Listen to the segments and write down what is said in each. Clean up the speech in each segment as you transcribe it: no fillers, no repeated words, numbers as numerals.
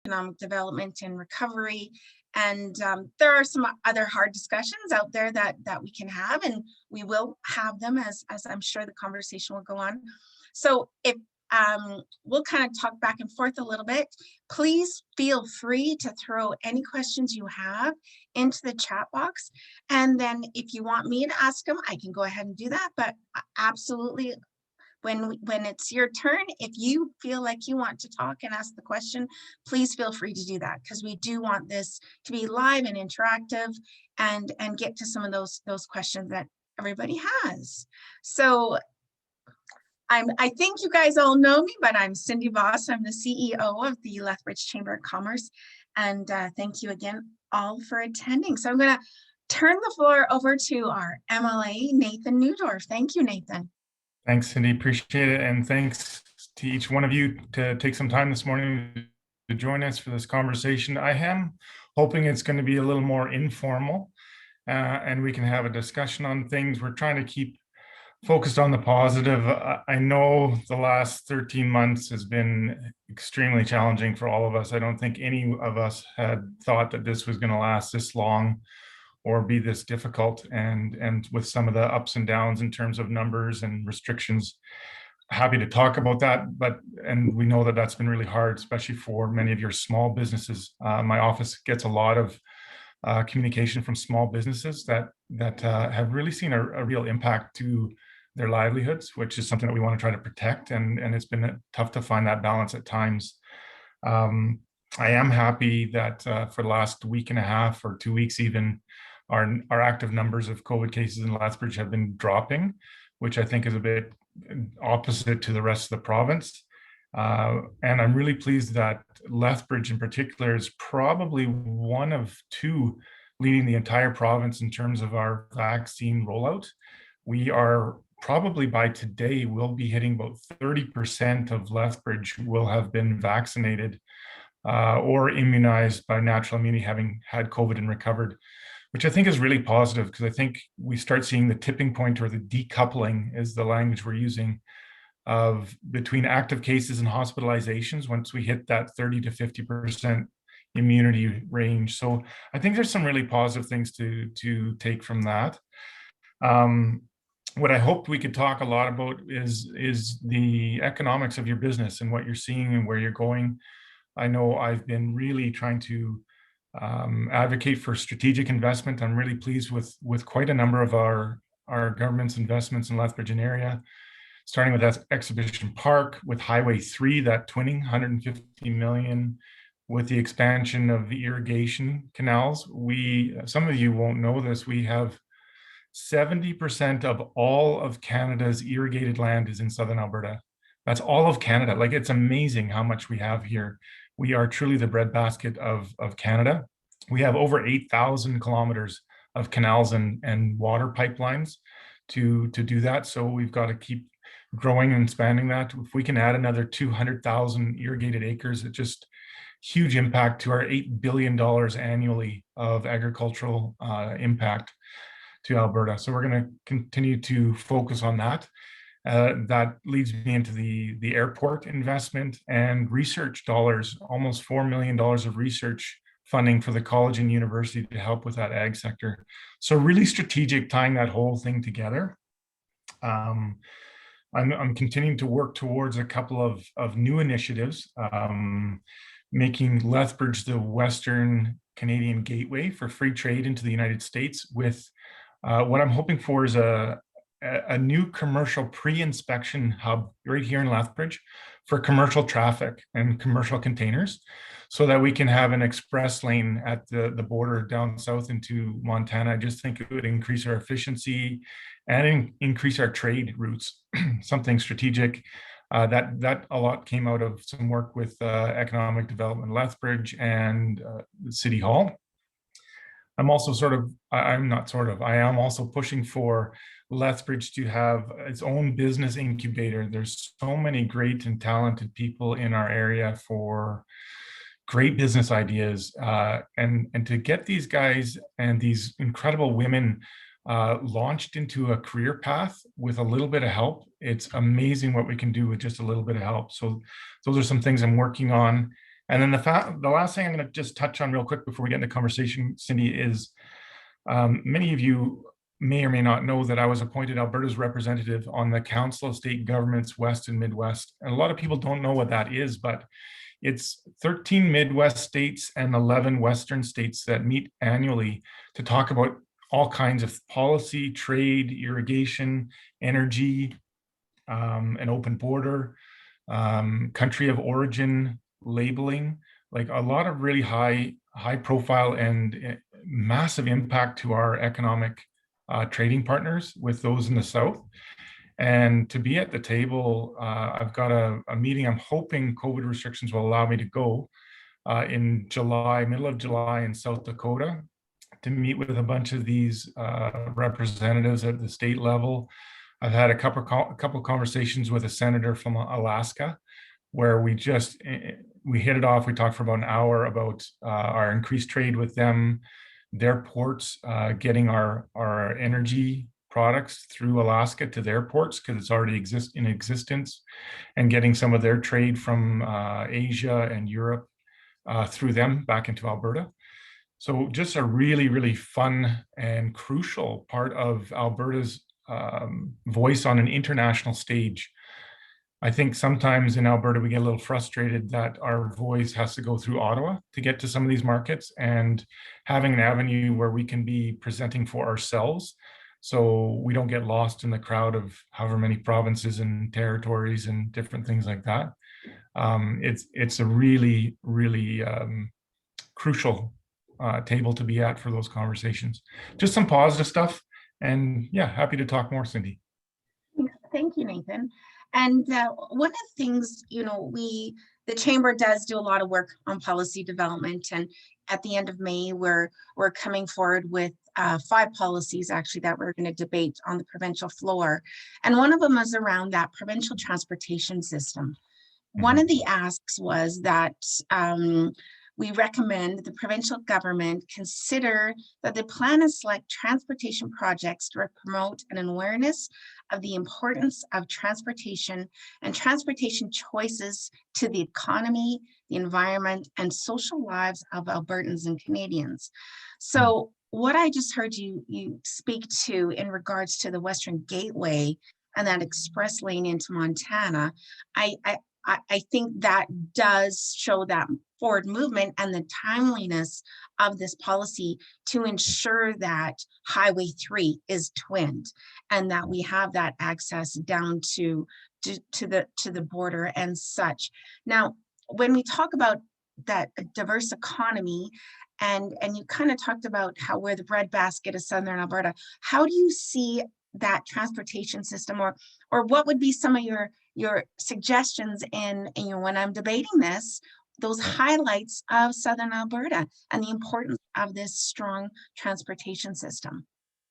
economic development and recovery. And there are some other hard discussions out there that we can have, and we will have them as I'm sure the conversation will go on. So if we'll kind of talk back and forth a little bit. Please feel free to throw any questions you have into the chat box. And then if you want me to ask them, I can go ahead and do that. But absolutely, when it's your turn, if you feel like you want to talk and ask the question, please feel free to do that, because we do want this to be live and interactive and get to some of those questions that everybody has. So I think you guys all know me, but I'm Cindy Voss. I'm the CEO of the Lethbridge Chamber of Commerce. And thank you again all for attending. So I'm going to turn the floor over to our MLA, Nathan Neudorf. Thank you, Nathan. Thanks, Cindy. Appreciate it. And thanks to each one of you to take some time this morning to join us for this conversation. I am hoping it's going to be a little more informal and we can have a discussion on things. We're trying to keep focused on the positive. I know the last 13 months has been extremely challenging for all of us. I don't think any of us had thought that this was going to last this long or be this difficult, and with some of the ups and downs in terms of numbers and restrictions. Happy to talk about that, and we know that that's been really hard, especially for many of your small businesses. My office gets a lot of communication from small businesses that have really seen a real impact to their livelihoods, which is something that we want to try to protect, and it's been tough to find that balance at times. I am happy that for the last week and a half or 2 weeks even, our active numbers of COVID cases in Lethbridge have been dropping, which I think is a bit opposite to the rest of the province. And I'm really pleased that Lethbridge in particular is probably one of two leading the entire province in terms of our vaccine rollout. We are probably by today, we'll be hitting about 30% of Lethbridge will have been vaccinated or immunized by natural immunity, having had COVID and recovered, which I think is really positive, because I think we start seeing the tipping point, or the decoupling is the language we're using, of between active cases and hospitalizations once we hit that 30 to 50% immunity range. So I think there's some really positive things to take from that. What I hoped we could talk a lot about is the economics of your business and what you're seeing and where you're going. I know I've been really trying to advocate for strategic investment. I'm really pleased with quite a number of our government's investments in Lethbridge and area, starting with that Exhibition Park, with Highway 3, that twinning, 150 million, with the expansion of the irrigation canals. Some of you won't know this, we have 70% of all of Canada's irrigated land is in Southern Alberta. That's all of Canada. Like, it's amazing how much we have here. We are truly the breadbasket of Canada. We have over 8,000 kilometers of canals and water pipelines to do that. So we've got to keep growing and expanding that. If we can add another 200,000 irrigated acres, it's just huge impact to our $8 billion annually of agricultural impact to Alberta. So we're going to continue to focus on that. That leads me into the airport investment and research dollars, almost $4 million of research funding for the college and university to help with that ag sector. So really strategic, tying that whole thing together. I'm continuing to work towards a couple of new initiatives, making Lethbridge the Western Canadian gateway for free trade into the United States, with what I'm hoping for is a new commercial pre-inspection hub right here in Lethbridge for commercial traffic and commercial containers, so that we can have an express lane at the border down south into Montana. I just think it would increase our efficiency and increase our trade routes. Something strategic that a lot came out of some work with economic development Lethbridge and the City Hall. I am also pushing for Lethbridge to have its own business incubator. There's so many great and talented people in our area for great business ideas, and to get these guys and these incredible women launched into a career path with a little bit of help. It's amazing what we can do with just a little bit of help. So those are some things I'm working on. And then the last thing I'm going to just touch on real quick before we get into conversation, Cindy, is many of you may or may not know that I was appointed Alberta's representative on the Council of State Governments West and Midwest. And a lot of people don't know what that is, but it's 13 Midwest states and 11 Western states that meet annually to talk about all kinds of policy, trade, irrigation, energy, an open border, country of origin labeling, like a lot of really high profile and massive impact to our economic trading partners with those in the South. And to be at the table, I've got a meeting. I'm hoping COVID restrictions will allow me to go in July, middle of July in South Dakota, to meet with a bunch of these representatives at the state level. I've had a couple conversations with a senator from Alaska, where we hit it off. We talked for about an hour about our increased trade with them, their ports, getting our energy products through Alaska to their ports because it's already in existence, and getting some of their trade from Asia and Europe through them back into Alberta. So just a really, really fun and crucial part of Alberta's voice on an international stage. I think sometimes in Alberta, we get a little frustrated that our voice has to go through Ottawa to get to some of these markets, and having an avenue where we can be presenting for ourselves so we don't get lost in the crowd of however many provinces and territories and different things like that. It's a really, really crucial table to be at for those conversations. Just some positive stuff. And yeah, happy to talk more, Cindy. Thank you, Nathan. And one of the things, the Chamber does do a lot of work on policy development. And at the end of May, we're coming forward with 5 policies actually that we're going to debate on the provincial floor. And one of them is around that provincial transportation system. One of the asks was that we recommend the provincial government consider that they plan to select transportation projects to promote an awareness of the importance of transportation and transportation choices to the economy, the environment, and social lives of Albertans and Canadians. So what I just heard you speak to in regards to the Western Gateway and that express lane into Montana, I think that does show that forward movement and the timeliness of this policy to ensure that Highway 3 is twinned and that we have that access down to the border and such. Now, when we talk about that diverse economy, and you kind of talked about how we're the breadbasket of Southern Alberta, how do you see that transportation system, or what would be some of your suggestions in when I'm debating this, those highlights of Southern Alberta and the importance of this strong transportation system?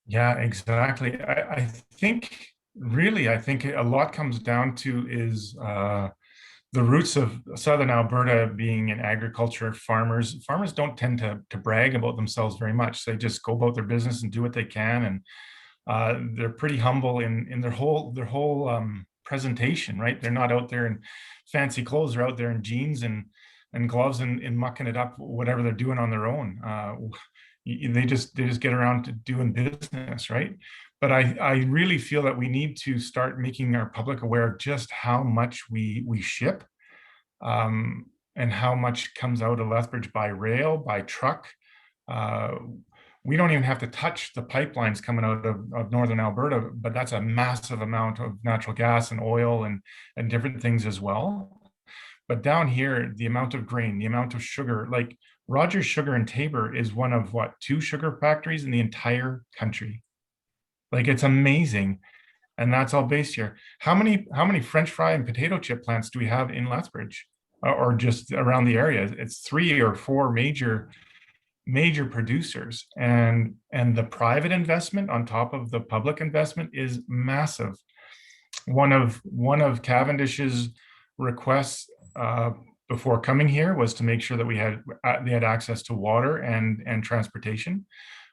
Yeah, exactly. I think a lot comes down to is the roots of Southern Alberta being in agriculture. Farmers don't tend to brag about themselves very much. They just go about their business and do what they can, and they're pretty humble in their whole presentation, right? They're not out there in fancy clothes. They're out there in jeans and gloves and mucking it up, whatever they're doing on their own. They just get around to doing business, right? But I really feel that we need to start making our public aware of just how much we ship, and how much comes out of Lethbridge by rail, by truck. We don't even have to touch the pipelines coming out of Northern Alberta, but that's a massive amount of natural gas and oil and different things as well. But down here, the amount of grain, the amount of sugar, like Rogers Sugar in Tabor is one of 2 sugar factories in the entire country. Like, it's amazing. And that's all based here. How many French fry and potato chip plants do we have in Lethbridge or just around the area? It's 3 or 4 major producers, and the private investment on top of the public investment is massive. One of Cavendish's requests before coming here was to make sure that they had access to water and transportation.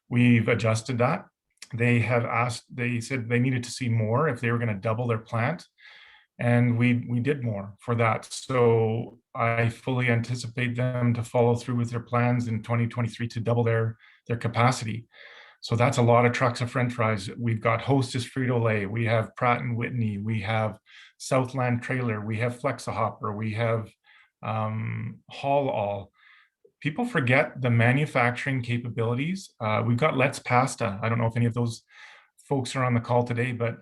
We've adjusted that. They said they needed to see more if they were going to double their plant. And we did more for that. So I fully anticipate them to follow through with their plans in 2023 to double their capacity. So that's a lot of trucks of French fries. We've got Hostess Frito-Lay, we have Pratt and Whitney, we have Southland Trailer, we have Flex-A-Hopper, we have Haul All. People forget the manufacturing capabilities. We've got Let's Pasta. I don't know if any of those folks are on the call today, but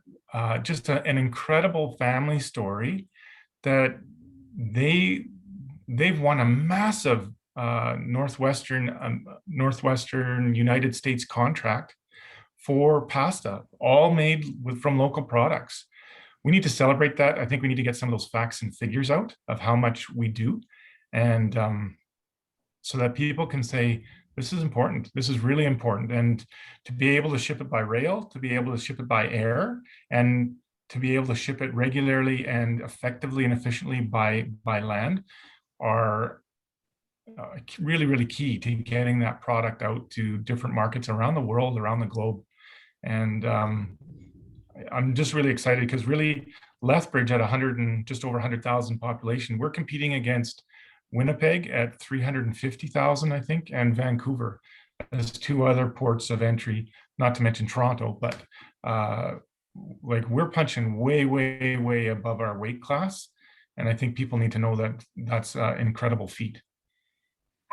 just an incredible family story that they've won a massive northwestern United States contract for pasta, all made from local products. We need to celebrate that. I think we need to get some of those facts and figures out of how much we do, and so that people can say, this is important, this is really important. And to be able to ship it by rail, to be able to ship it by air, and to be able to ship it regularly and effectively and efficiently by land are really, really key to getting that product out to different markets around the world, around the globe. And I'm just really excited because really Lethbridge at 100 and just over 100,000 population, we're competing against Winnipeg at 350,000, I think, and Vancouver as two other ports of entry, not to mention Toronto, but like we're punching way, way, way above our weight class. And I think people need to know that that's an incredible feat.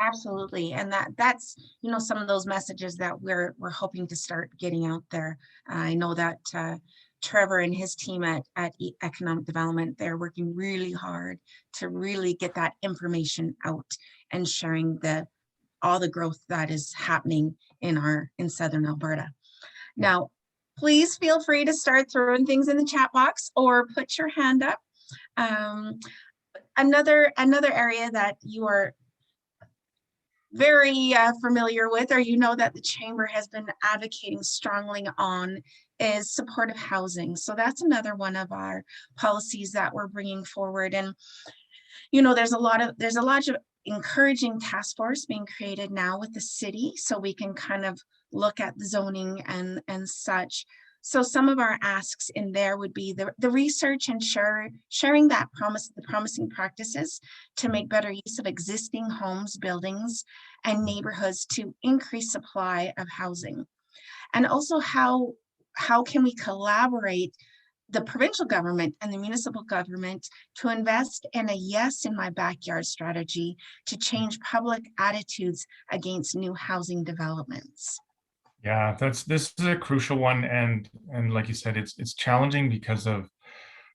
Absolutely. And that's, you know, some of those messages that we're hoping to start getting out there. I know that Trevor and his team at Economic Development, they're working really hard to really get that information out and sharing all the growth that is happening in Southern Alberta. Now, please feel free to start throwing things in the chat box or put your hand up. Another area that you are very familiar with, or you know that the Chamber has been advocating strongly on, is supportive housing. So that's another one of our policies that we're bringing forward. And you know, there's a lot of encouraging task force being created now with the city, so we can kind of look at the zoning and such. So some of our asks in there would be the research and sharing the promising practices to make better use of existing homes, buildings, and neighborhoods to increase supply of housing. And also how can we collaborate the provincial government and the municipal government to invest in a yes in my backyard strategy to change public attitudes against new housing developments. Yeah, this is a crucial one, and like you said, it's challenging because of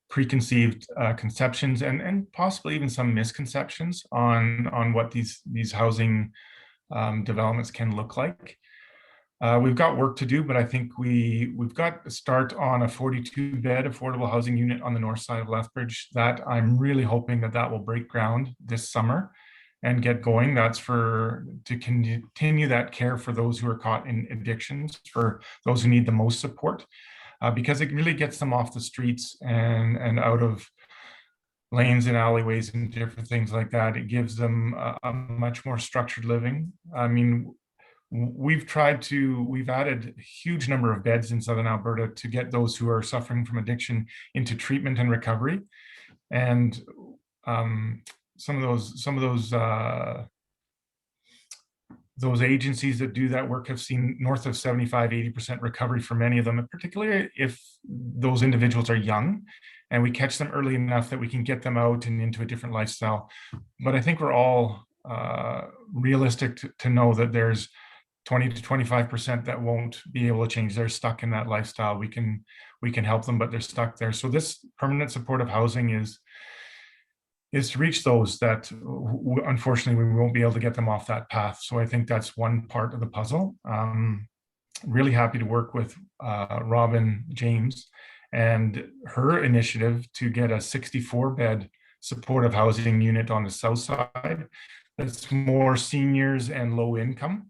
preconceived conceptions and possibly even some misconceptions on what these housing developments can look like. We've got work to do, but I think we've got to start on a 42-bed affordable housing unit on the north side of Lethbridge. That I'm really hoping that will break ground this summer and get going. That's to continue that care for those who are caught in addictions, for those who need the most support, because it really gets them off the streets and out of lanes and alleyways and different things like that. It gives them a much more structured living. I mean, we've added a huge number of beds in Southern Alberta to get those who are suffering from addiction into treatment and recovery. And some of those agencies that do that work have seen north of 75-80% recovery for many of them, and particularly if those individuals are young and we catch them early enough that we can get them out and into a different lifestyle. But I think we're all realistic to know that there's 20 to 25% that won't be able to change. They're stuck in that lifestyle. We can help them, but they're stuck there. So this permanent supportive housing is to reach those that unfortunately we won't be able to get them off that path. So I think that's one part of the puzzle. Really happy to work with Robin James and her initiative to get a 64-bed supportive housing unit on the south side that's more seniors and low income,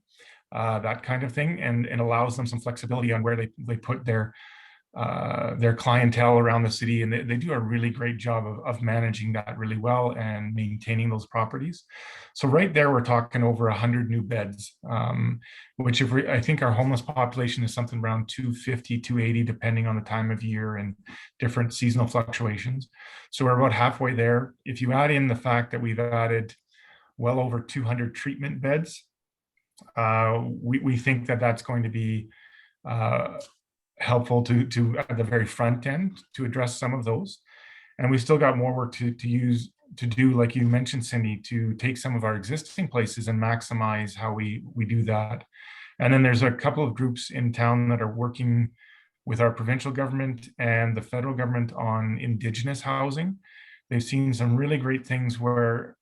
that kind of thing, and allows them some flexibility on where they put their their clientele around the city, and they do a really great job of managing that really well and maintaining those properties. So right there, we're talking over 100 new beds, which I think our homeless population is something around 250, 280, depending on the time of year and different seasonal fluctuations. So we're about halfway there. If you add in the fact that we've added well over 200 treatment beds, we think that that's going to be helpful to at the very front end to address some of those. And we still got more work to do, like you mentioned, Cindy, to take some of our existing places and maximize how we do that. And then there's a couple of groups in town that are working with our provincial government and the federal government on Indigenous housing. They've seen some really great things where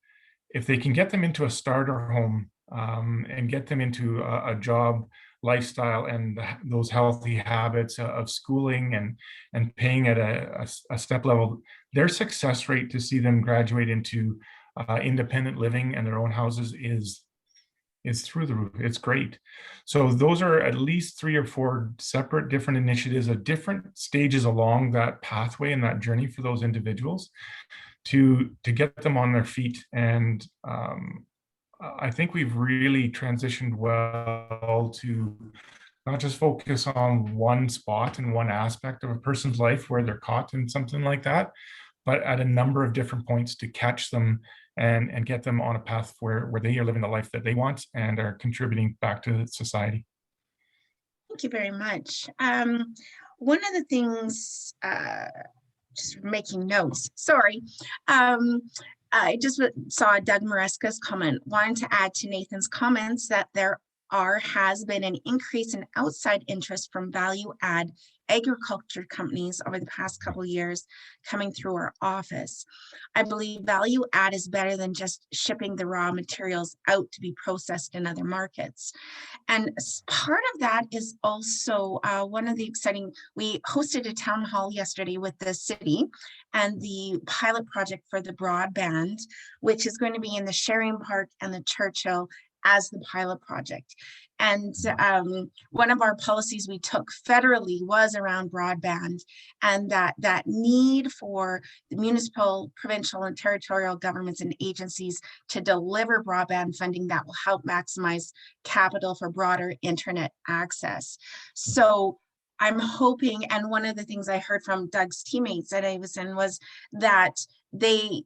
if they can get them into a starter home and get them into a job lifestyle and those healthy habits of schooling and paying at a step level, their success rate to see them graduate into independent living and their own houses is through the roof. It's great. So those are at least 3 or 4 separate different initiatives at different stages along that pathway and that journey for those individuals to get them on their feet. And I think we've really transitioned well to not just focus on one spot and one aspect of a person's life where they're caught in something like that, but at a number of different points to catch them and get them on a path where they are living the life that they want and are contributing back to society. Thank you very much. One of the things, just making notes, sorry. I just saw Doug Maresca's comment, wanting to add to Nathan's comments that there has been an increase in outside interest from value add agriculture companies over the past couple of years coming through our office. I believe value add is better than just shipping the raw materials out to be processed in other markets. And part of that is also one of the exciting, we hosted a town hall yesterday with the city and the pilot project for the broadband, which is going to be in the Sharing Park and the Churchill as the pilot project. And one of our policies we took federally was around broadband, and that need for the municipal, provincial, and territorial governments and agencies to deliver broadband funding that will help maximize capital for broader internet access. So I'm hoping, and one of the things I heard from Doug's teammates that I was in was that they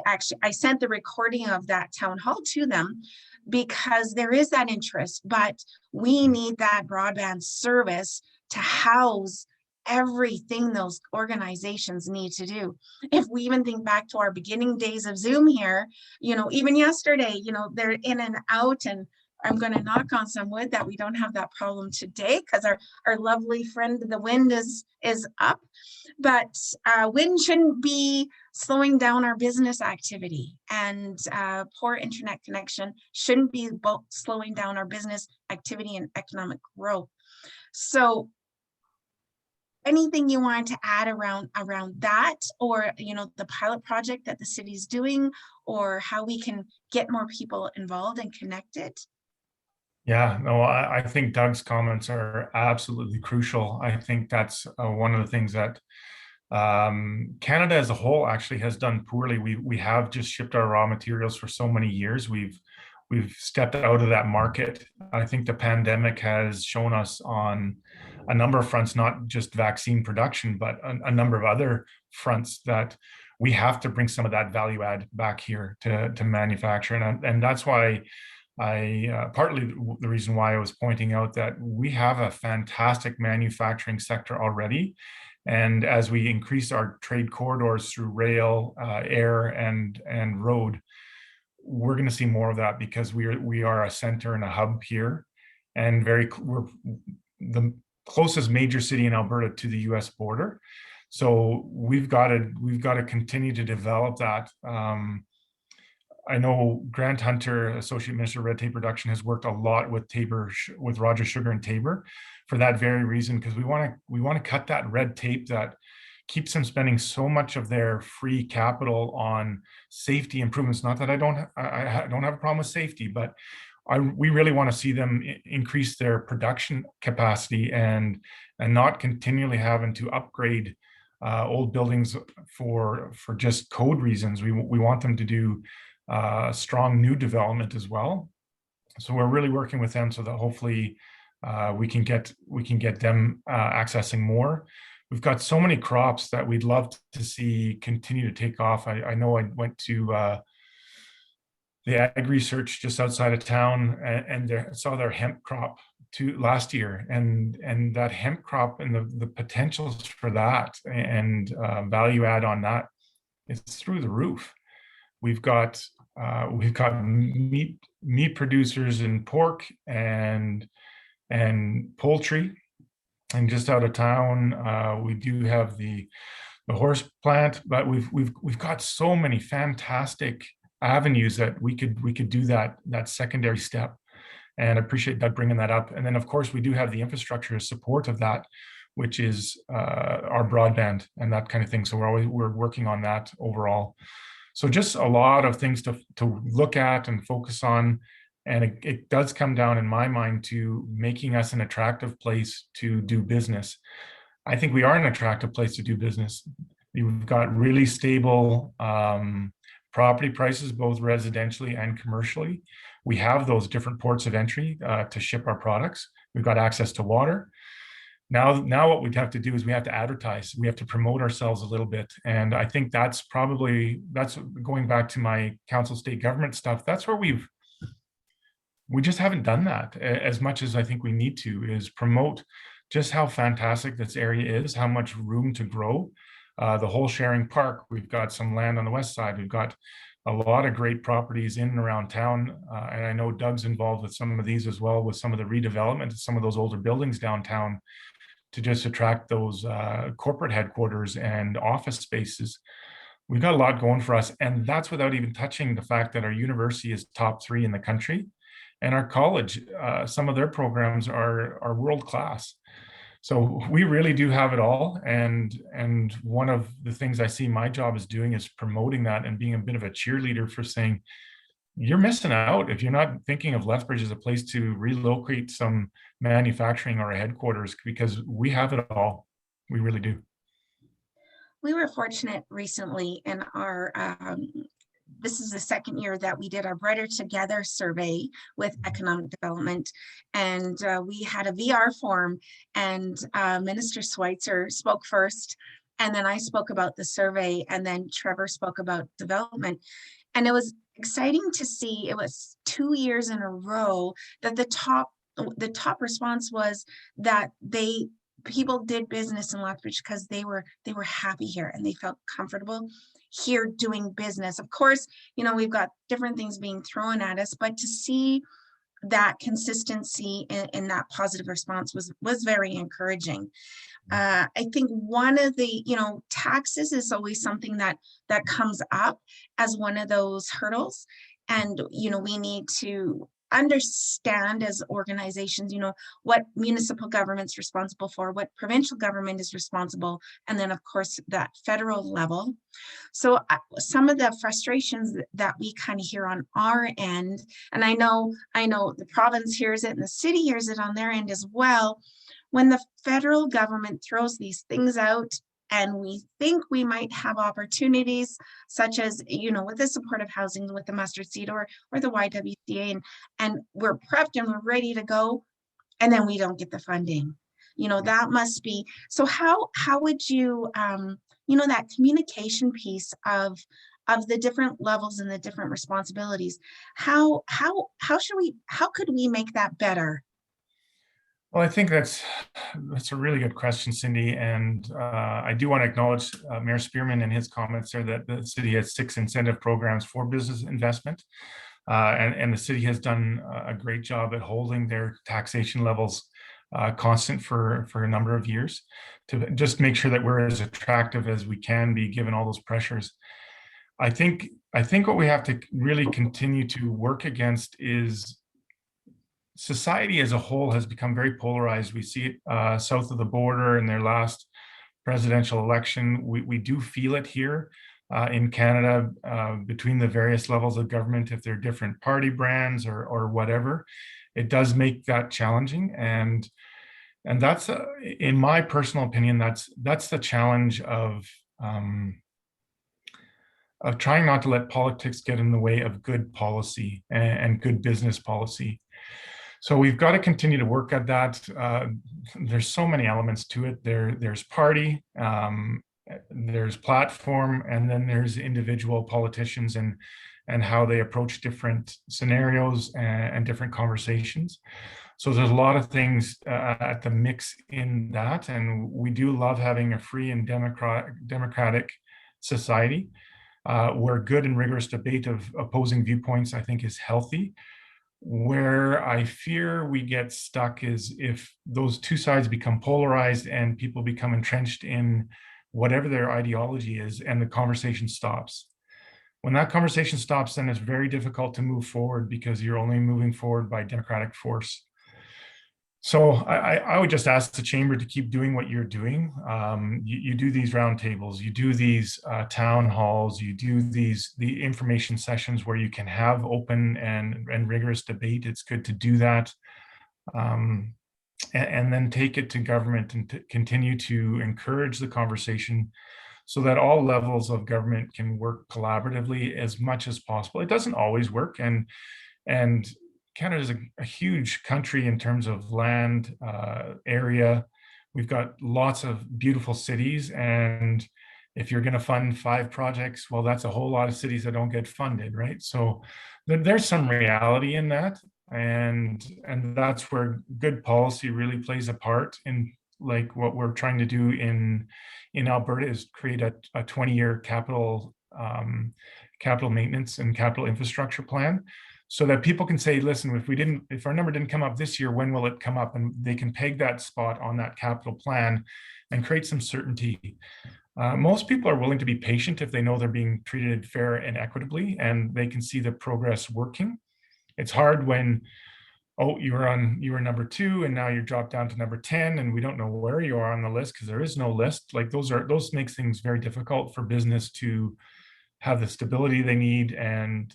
actually, I sent the recording of that town hall to them because there is that interest, but we need that broadband service to house everything those organizations need to do. If we even think back to our beginning days of Zoom here, even yesterday, they're in and out, and I'm going to knock on some wood that we don't have that problem today because our lovely friend, the wind is up, but wind shouldn't be slowing down our business activity, and poor internet connection shouldn't be both slowing down our business activity and economic growth. So anything you want to add around that, or the pilot project that the city's doing, or how we can get more people involved and connected? Yeah, no, I think Doug's comments are absolutely crucial. I think that's one of the things that Canada as a whole actually has done poorly. We have just shipped our raw materials for so many years. We've stepped out of that market. I think the pandemic has shown us on a number of fronts, not just vaccine production, but a number of other fronts, that we have to bring some of that value add back here to manufacture. And that's why partly the reason why I was pointing out that we have a fantastic manufacturing sector already. And as we increase our trade corridors through rail, air, and road, we're going to see more of that, because we are a center and a hub here, and we're the closest major city in Alberta to the U.S. border. So we've got to continue to develop that. I know Grant Hunter, Associate Minister of Red Tape Reduction, has worked a lot with Rogers Sugar and Tabor for that very reason, because we want to cut that red tape that keeps them spending so much of their free capital on safety improvements. Not that I don't have a problem with safety, but we really want to see them increase their production capacity and not continually having to upgrade old buildings for just code reasons. We want them to do strong new development as well. So we're really working with them so that hopefully we can get them accessing more. We've got so many crops that we'd love to see continue to take off. I know I went to the ag research just outside of town and saw their hemp crop last year, and that hemp crop and the potentials for that and value add on that is through the roof. We've got meat producers in pork and poultry, and just out of town we do have the horse plant, but we've got so many fantastic avenues that we could do that secondary step. And I appreciate Doug bringing that up. And then of course we do have the infrastructure support of that, which is our broadband and that kind of thing. So we're working on that overall. So just a lot of things to look at and focus on. And it does come down, in my mind, to making us an attractive place to do business. I think we are an attractive place to do business. We've got really stable property prices, both residentially and commercially. We have those different ports of entry to ship our products. We've got access to water. Now what we'd have to do is we have to advertise. We have to promote ourselves a little bit. And I think that's going back to my council state government stuff. That's where we just haven't done that as much as I think we need to, is promote just how fantastic this area is, how much room to grow. The whole sharing park, we've got some land on the west side. We've got a lot of great properties in and around town. And I know Doug's involved with some of these as well, with some of the redevelopment of some of those older buildings downtown to just attract those corporate headquarters and office spaces. We've got a lot going for us. And that's without even touching the fact that our university is top 3 in the country. And our college, some of their programs are world-class. So we really do have it all. And one of the things I see my job is doing is promoting that and being a bit of a cheerleader for saying, you're missing out if you're not thinking of Lethbridge as a place to relocate some manufacturing or a headquarters, because we have it all. We really do. We were fortunate recently in our this is the second year that we did our Brighter Together survey with economic development. And we had a VR forum, and Minister Schweitzer spoke first, and then I spoke about the survey, and then Trevor spoke about development. And it was exciting to see, it was 2 years in a row that the top response was that people did business in Lethbridge because they were happy here and they felt comfortable here doing business. Of course, you know, we've got different things being thrown at us, but to see that consistency in that positive response was very encouraging. I think one of the, you know, taxes is always something that comes up as one of those hurdles. And, you know, we need to understand as organizations, you know, what municipal government's responsible for, what provincial government is responsible, and then of course that federal level. So some of the frustrations that we kind of hear on our end, and I know the province hears it and the city hears it on their end as well, when the federal government throws these things out and we think we might have opportunities such as, you know, with the supportive housing, with the mustard seed or the YWCA, and we're prepped and we're ready to go, and then we don't get the funding. You know, that must be, so how would you, you know, that communication piece of the different levels and the different responsibilities, how could we make that better? Well, I think that's a really good question, Cindy. And I do want to acknowledge Mayor Spearman and his comments there that the city has 6 incentive programs for business investment. And the city has done a great job at holding their taxation levels constant for a number of years to just make sure that we're as attractive as we can be given all those pressures. I think what we have to really continue to work against is society as a whole has become very polarized. We see it south of the border in their last presidential election. We do feel it here. in Canada between the various levels of government, if they're different party brands or whatever. It does make that challenging, and that's in my personal opinion, that's the challenge of trying not to let politics get in the way of good policy and good business policy. So we've got to continue to work at that. There's so many elements to it. There's party, there's platform, and then there's individual politicians and how they approach different scenarios and different conversations. So there's a lot of things at the mix in that, and we do love having a free and democratic society where good and rigorous debate of opposing viewpoints, I think, is healthy. Where I fear we get stuck is if those two sides become polarized and people become entrenched in whatever their ideology is and the conversation stops. When that conversation stops, then it's very difficult to move forward because you're only moving forward by democratic force. So I would just ask the chamber to keep doing what you're doing. You do these roundtables, you do these town halls, you do the information sessions where you can have open and rigorous debate. It's good to do that. And then take it to government and to continue to encourage the conversation so that all levels of government can work collaboratively as much as possible. It doesn't always work, and Canada is a huge country in terms of land area. We've got lots of beautiful cities, and if you're going to fund 5 projects, well, that's a whole lot of cities that don't get funded, right? So there's some reality in that, and that's where good policy really plays a part in, like, what we're trying to do in Alberta is create a 20-year capital maintenance and capital infrastructure plan, so that people can say, listen, if our number didn't come up this year, when will it come up? And they can peg that spot on that capital plan and create some certainty. Most people are willing to be patient if they know they're being treated fair and equitably, and they can see the progress working. It's hard when, oh, you were number 2 and now you're dropped down to number 10 and we don't know where you are on the list because there is no list. Like those makes things very difficult for business to have the stability they need and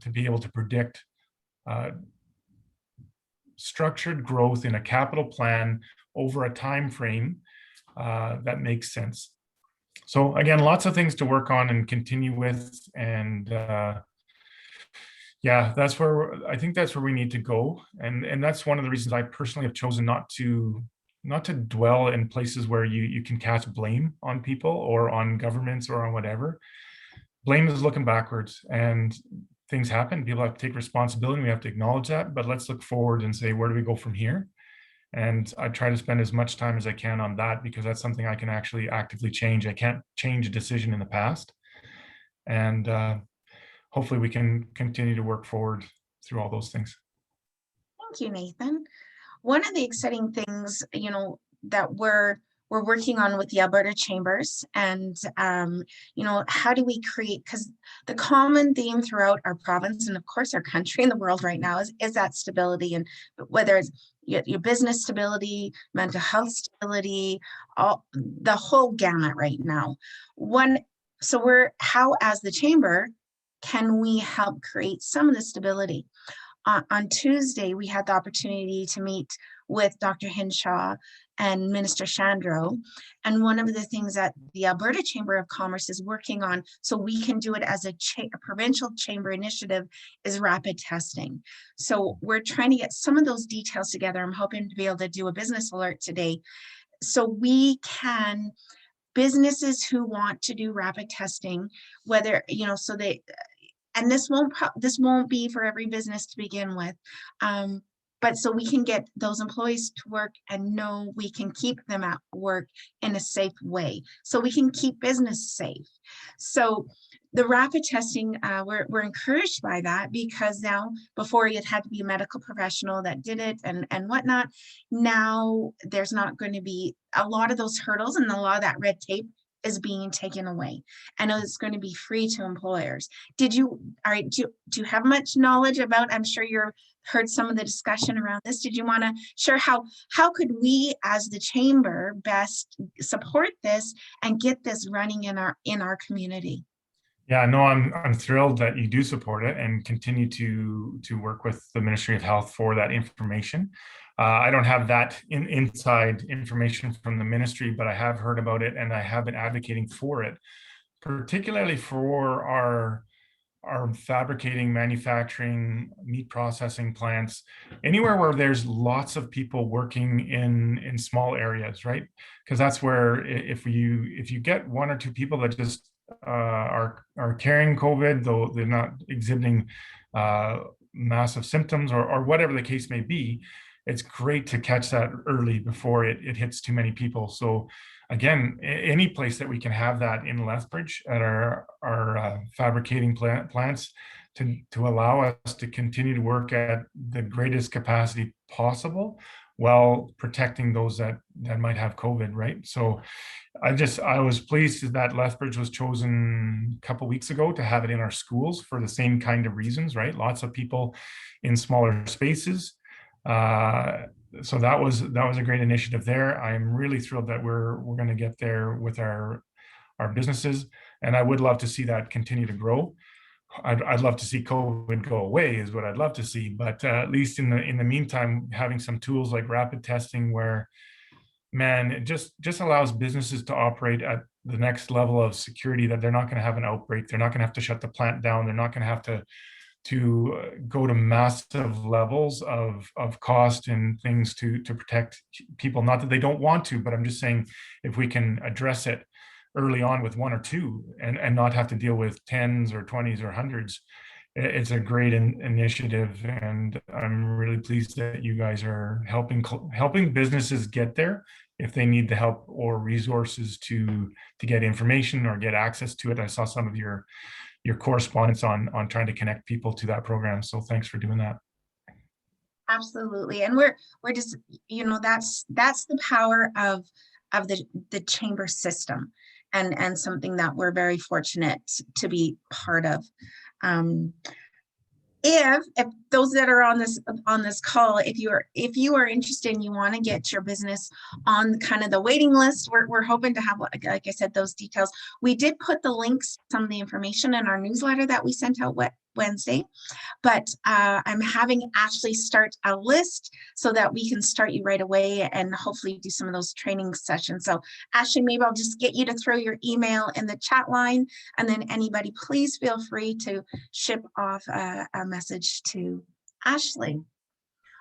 to be able to predict structured growth in a capital plan over a time frame that makes sense. So again, lots of things to work on and continue with, and yeah, I think that's where we need to go, and that's one of the reasons I personally have chosen not to dwell in places where you can cast blame on people or on governments or on whatever. Blame is looking backwards, and things happen. People have to take responsibility. We have to acknowledge that, but let's look forward and say, where do we go from here? And I try to spend as much time as I can on that because that's something I can actually actively change. I can't change a decision in the past. And hopefully we can continue to work forward through all those things. Thank you, Nathan. One of the exciting things, that we're working on with the Alberta Chambers, and how do we create, because the common theme throughout our province and of course our country and the world right now is that stability, and whether it's your business stability, mental health stability, the whole gamut right now. How as the chamber can we help create some of the stability? On Tuesday, we had the opportunity to meet with Dr. Hinshaw and Minister Shandro. And one of the things that the Alberta Chamber of Commerce is working on, so we can do it as a provincial chamber initiative, is rapid testing. So we're trying to get some of those details together. I'm hoping to be able to do a business alert today. So we can, businesses who want to do rapid testing, whether, so they, and this won't be for every business to begin with, but so we can get those employees to work and know we can keep them at work in a safe way, so we can keep business safe. So the rapid testing, we're encouraged by that, because now, before it had to be a medical professional that did it and whatnot. Now there's not going to be a lot of those hurdles, and a lot of that red tape is being taken away, and it's going to be free to employers. Do you have much knowledge about, I'm sure you've heard some of the discussion around this. Did you want to share how could we as the chamber best support this and get this running in our community? Yeah, no, I'm thrilled that you do support it and continue to work with the Ministry of Health for that information. I don't have that inside information from the ministry, but I have heard about it and I have been advocating for it, particularly for our fabricating, manufacturing, meat processing plants, anywhere where there's lots of people working in small areas, right? Because that's where if you get one or two people that just are carrying COVID, though they're not exhibiting massive symptoms or whatever the case may be, it's great to catch that early before it hits too many people. So again, any place that we can have that in Lethbridge at our fabricating plants to allow us to continue to work at the greatest capacity possible while protecting those that might have COVID, right? So I was pleased that Lethbridge was chosen a couple weeks ago to have it in our schools for the same kind of reasons, right? Lots of people in smaller spaces. So that was a great initiative there. I'm really thrilled that we're going to get there with our businesses, and I would love to see that continue to grow. I'd love to see COVID go away is what I'd love to see, but at least in the meantime, having some tools like rapid testing where, man, it just allows businesses to operate at the next level of security, that they're not going to have an outbreak. They're not going to have to shut the plant down. They're not going to have to go to massive levels of cost and things to protect people. Not that they don't want to, but I'm just saying if we can address it early on with one or two and not have to deal with tens or 20s or hundreds, it's a great initiative. And I'm really pleased that you guys are helping businesses get there if they need the help or resources to get information or get access to it. I saw some of your correspondence on trying to connect people to that program. So thanks for doing that. Absolutely. And we're just, that's the power of the chamber system, and something that we're very fortunate to be part of. If those that are on this call, if you are interested and you want to get your business on kind of the waiting list, we're hoping to have, like I said, those details. We did put the links, some of the information in our newsletter that we sent out Wednesday, but I'm having Ashley start a list so that we can start you right away and hopefully do some of those training sessions. So Ashley, maybe I'll just get you to throw your email in the chat line, and then anybody, please feel free to ship off a message to Ashley.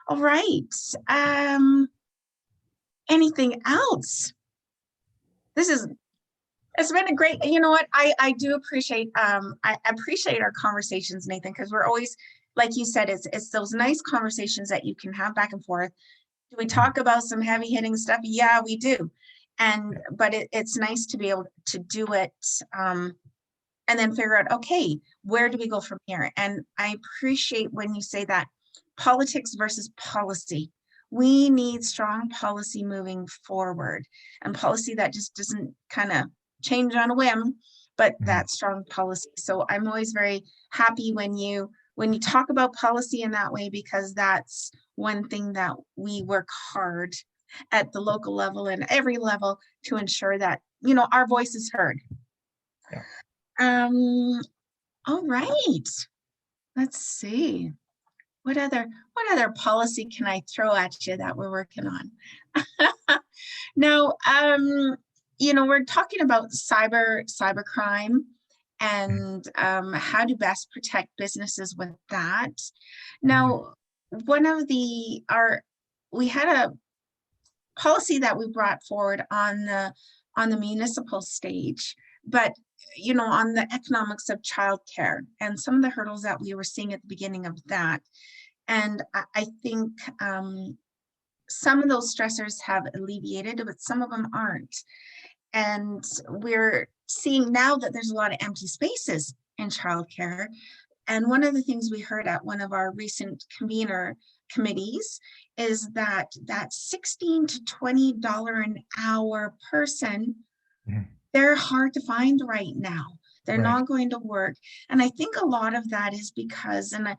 All right. Anything else? It's been a great, you know what, I do appreciate, I appreciate our conversations, Nathan, because we're always, like you said, it's those nice conversations that you can have back and forth. Do we talk about some heavy hitting stuff? Yeah, we do. But it's nice to be able to do it and then figure out, okay, where do we go from here? And I appreciate when you say that politics versus policy. We need strong policy moving forward, and policy that just doesn't kind of change on a whim, but that strong policy. So I'm always very happy when you talk about policy in that way, because that's one thing that we work hard at the local level and every level to ensure that, our voice is heard. Yeah. All right. Let's see. What other policy can I throw at you that we're working on? Now, we're talking about cybercrime and how to best protect businesses with that. Now, we had a policy that we brought forward on the municipal stage, but on the economics of childcare and some of the hurdles that we were seeing at the beginning of that. And I think some of those stressors have alleviated, but some of them aren't. And we're seeing now that there's a lot of empty spaces in childcare. And one of the things we heard at one of our recent convener committees is that $16 to $20 an hour person, they're hard to find right now. They're not going to work. And I think a lot of that is because, and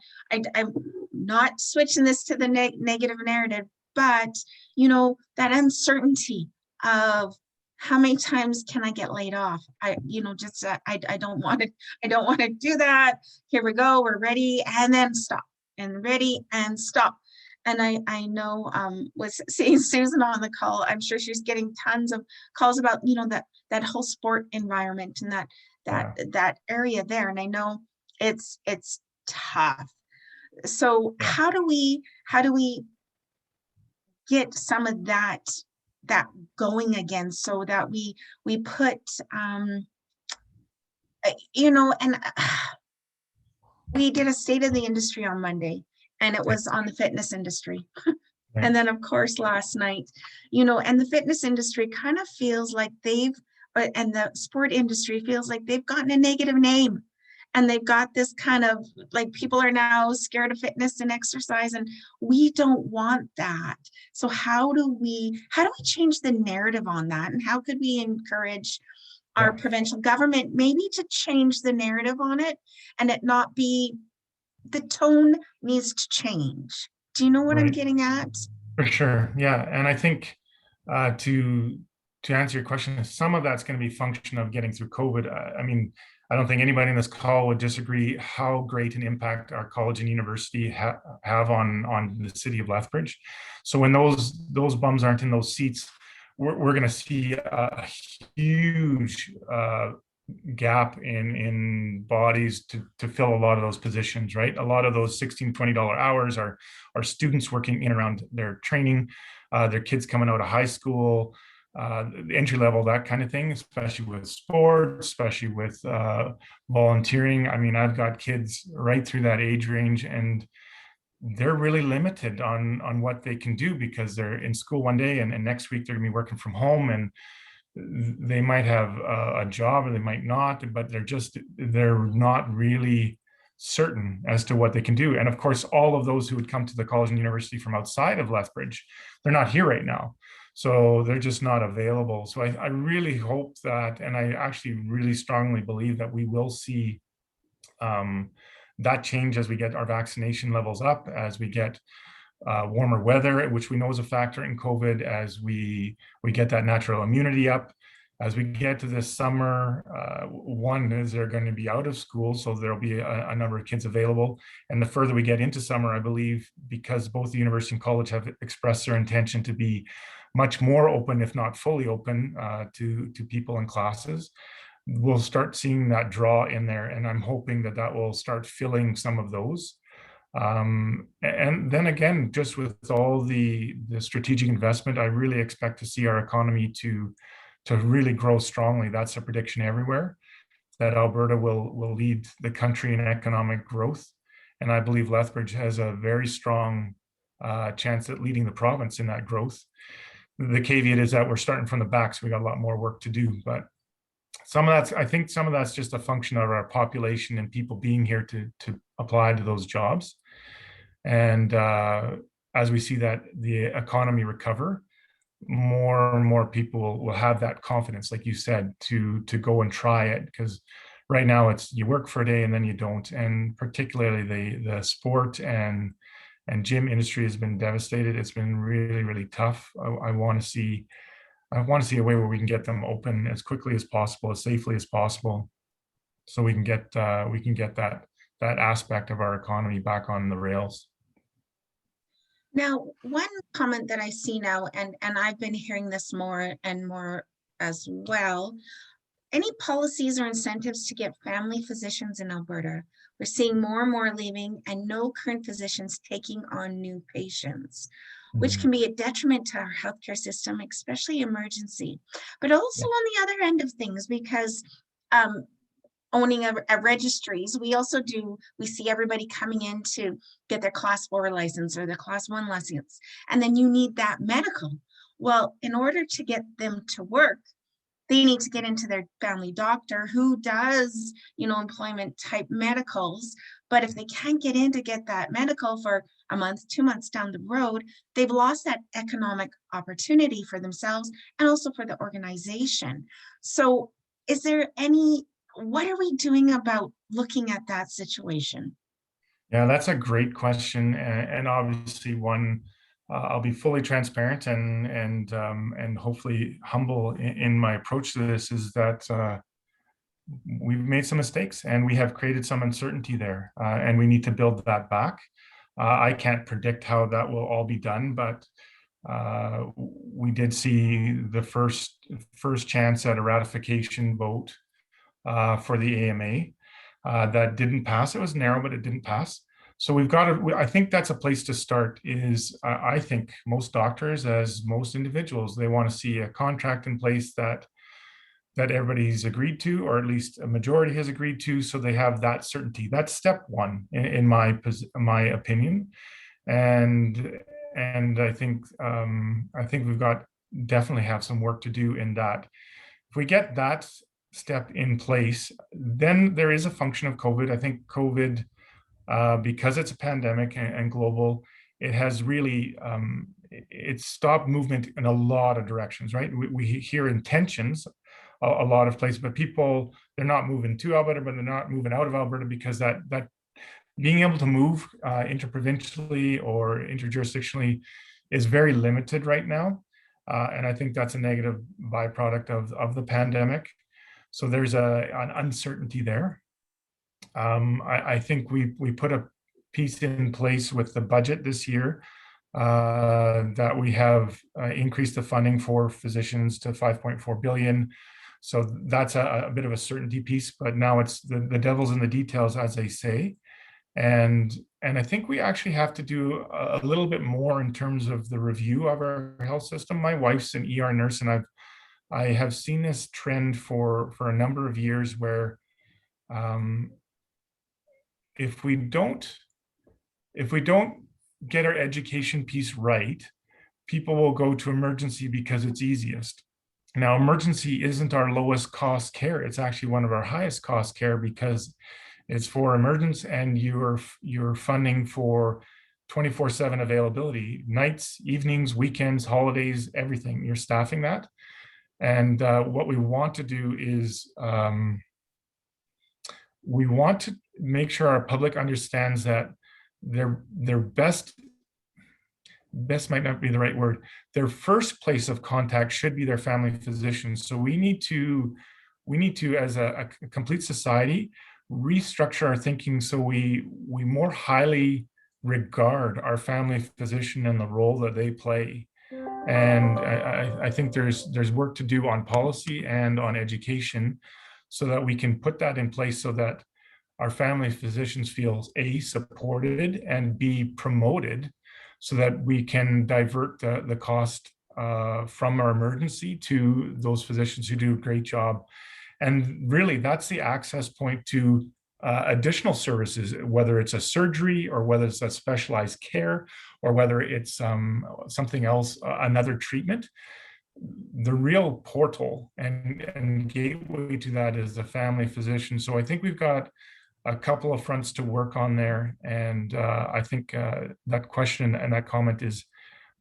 I'm not switching this to the negative narrative, but, that uncertainty of how many times can I get laid off? I don't want to, I don't want to do that. Here we go, we're ready, and then stop, and ready and stop. And I know with seeing Susan on the call, I'm sure she's getting tons of calls about, that whole sport environment and Yeah. that area there. And I know it's tough. So Yeah. how do we get some of that going again, so that we put and we did a state of the industry on Monday, and it was on the fitness industry. Right. And then of course last night, and the fitness industry kind of feels like and the sport industry feels like they've gotten a negative name. And they've got this kind of like, people are now scared of fitness and exercise, and we don't want that. So how do we change the narrative on that? And how could we encourage our provincial government maybe to change the narrative on it, and it not be, the tone needs to change. Do you know what I'm getting at? For sure. Yeah. And I think to answer your question, some of that's going to be function of getting through COVID. I mean, I don't think anybody in this call would disagree how great an impact our college and university have on the city of Lethbridge. So when those bums aren't in those seats, we're going to see a huge gap in bodies to fill a lot of those positions, right? A lot of those $16, $20 hours are students working in around their training, their kids coming out of high school, entry level, that kind of thing, especially with sports, especially with volunteering. I mean, I've got kids right through that age range, and they're really limited on what they can do because they're in school one day and next week they're gonna be working from home, and they might have a job or they might not, but they're not really certain as to what they can do. And of course, all of those who would come to the college and university from outside of Lethbridge, they're not here right now. So they're just not available. So I really hope that, and I actually really strongly believe that we will see that change as we get our vaccination levels up, as we get warmer weather, which we know is a factor in COVID, as we get that natural immunity up, as we get to this summer. One is they're going to be out of school, so there'll be a number of kids available. And the further we get into summer, I believe, because both the university and college have expressed their intention to be much more open, if not fully open, to people in classes, we'll start seeing that draw in there. And I'm hoping that will start filling some of those. And then again, just with all the strategic investment, I really expect to see our economy to really grow strongly. That's a prediction everywhere, that Alberta will lead the country in economic growth. And I believe Lethbridge has a very strong chance at leading the province in that growth. The caveat is that we're starting from the back, so we got a lot more work to do. But I think some of that's just a function of our population and people being here to apply to those jobs. And as we see that the economy recover, more and more people will have that confidence, like you said, to go and try it. Because right now it's, you work for a day and then you don't. And particularly the sport and gym industry has been devastated. It's been really, really tough. I want to see a way where we can get them open as quickly as possible, as safely as possible, so we can get that aspect of our economy back on the rails. Now, one comment that I see now, and I've been hearing this more and more as well, any policies or incentives to get family physicians in Alberta? We're seeing more and more leaving, and no current physicians taking on new patients, which can be a detriment to our healthcare system, especially emergency. But also on the other end of things, because owning a registries, we see everybody coming in to get their class 4 license or their class 1 license, and then you need that medical. Well, in order to get them to work, they need to get into their family doctor who does, employment type medicals. But if they can't get in to get that medical for a month, 2 months down the road, they've lost that economic opportunity for themselves and also for the organization. So what are we doing about looking at that situation? Yeah, that's a great question, and obviously one I'll be fully transparent and hopefully humble in my approach to this, is that we've made some mistakes and we have created some uncertainty there, and we need to build that back. I can't predict how that will all be done, but we did see the first chance at a ratification vote for the AMA that didn't pass. It was narrow, but it didn't pass. So we've got to, I think that's a place to start. Is I think most doctors, as most individuals, they want to see a contract in place that everybody's agreed to, or at least a majority has agreed to, so they have that certainty. That's step one in my opinion, and I think we've got definitely have some work to do in that. If we get that step in place, then there is a function of COVID. I think COVID, because it's a pandemic and global, it has really it's stopped movement in a lot of directions, right? We hear intentions a lot of places, but people, they're not moving to Alberta, but they're not moving out of Alberta, because that being able to move interprovincially or interjurisdictionally is very limited right now. And I think that's a negative byproduct of the pandemic. So there's an uncertainty there. I think we put a piece in place with the budget this year that we have increased the funding for physicians to 5.4 billion. So that's a bit of a certainty piece, but now it's the devil's in the details, as they say. And I think we actually have to do a little bit more in terms of the review of our health system. My wife's an ER nurse, and I have seen this trend for a number of years where if we don't get our education piece right, people will go to emergency because it's easiest. Now, emergency isn't our lowest cost care. It's actually one of our highest cost care, because it's for emergence, and you're funding for 24/7 availability, nights, evenings, weekends, holidays, everything. You're staffing that. And what we want to do is we want to make sure our public understands that their best might not be the right word. Their first place of contact should be their family physician. So we need to, as a complete society, restructure our thinking so we more highly regard our family physician and the role that they play. And I think there's work to do on policy and on education, so that we can put that in place, so that our family physicians feel A, supported, and B, promoted, so that we can divert the cost from our emergency to those physicians who do a great job. And really, that's the access point to additional services, whether it's a surgery, or whether it's a specialized care, or whether it's something else, another treatment. The real portal and gateway to that is the family physician. So I think we've got a couple of fronts to work on there. And I think that question and that comment is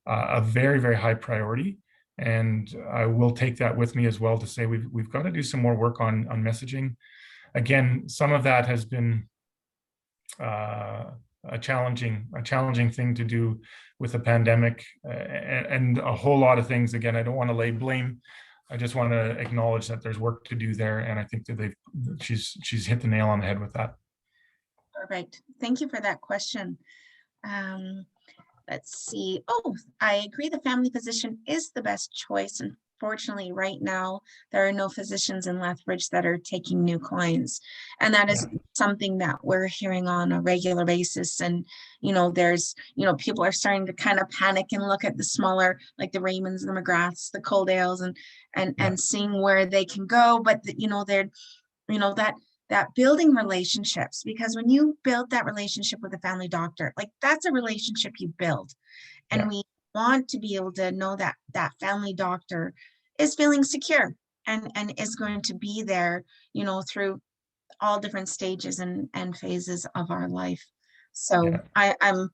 a very, very high priority. And I will take that with me as well, to say we've got to do some more work on messaging. Again, some of that has been a challenging thing to do with the pandemic, and a whole lot of things. Again, I don't want to lay blame. I just want to acknowledge that there's work to do there, and I think that she's hit the nail on the head with that. Perfect. Thank you for that question. Let's see. Oh, I agree. The family physician is the best choice. Unfortunately, right now, there are no physicians in Lethbridge that are taking new clients. And that is something that we're hearing on a regular basis. And, there's, people are starting to kind of panic and look at the smaller, like the Raymonds, the McGraths, the Coaldales, and seeing where they can go. But, that building relationships, because when you build that relationship with a family doctor, like that's a relationship you build. And we want to be able to know that that family doctor is feeling secure and is going to be there, through all different stages and phases of our life. So I'm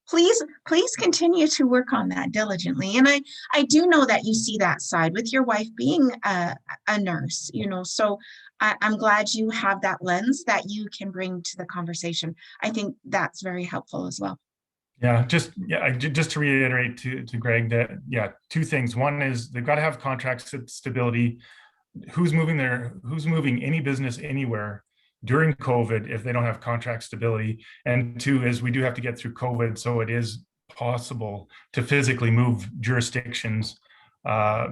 please continue to work on that diligently. And I do know that you see that side with your wife being a nurse, so I'm glad you have that lens that you can bring to the conversation. I think that's very helpful as well. Just to reiterate to Greg that, two things. One is they've got to have contract stability. Who's moving any business anywhere during COVID if they don't have contract stability? And two is we do have to get through COVID, so it is possible to physically move jurisdictions,